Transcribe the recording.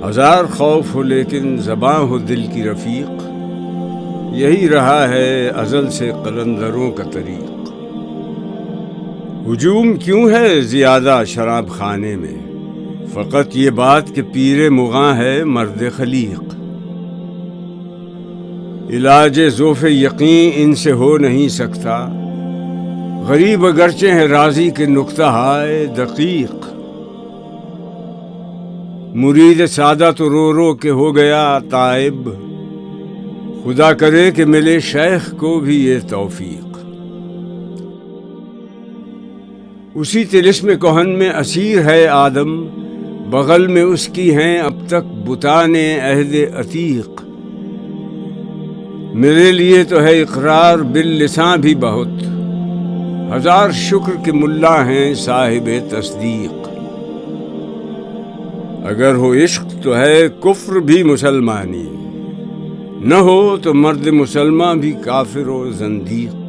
ہزار خوف ہو لیکن زباں ہو دل کی رفیق، یہی رہا ہے ازل سے قلندروں کا طریق۔ ہجوم کیوں ہے زیادہ شراب خانے میں، فقط یہ بات کہ پیر مغاں ہے مرد خلیق۔ علاج ذوف یقین ان سے ہو نہیں سکتا، غریب اگرچہ ہے راضی کے نکتہ ہائے دقیق۔ مرید سادہ تو رو رو کے ہو گیا تائب، خدا کرے کہ ملے شیخ کو بھی یہ توفیق۔ اسی طلسم کہن میں اسیر ہے آدم، بغل میں اس کی ہیں اب تک بتان عہد عتیق۔ میرے لیے تو ہے اقرار باللساں بھی بہت، ہزار شکر کہ ملا ہیں صاحب تصدیق۔ اگر ہو عشق تو ہے کفر بھی مسلمانی، نہ ہو تو مرد مسلمان بھی کافر و زندیق۔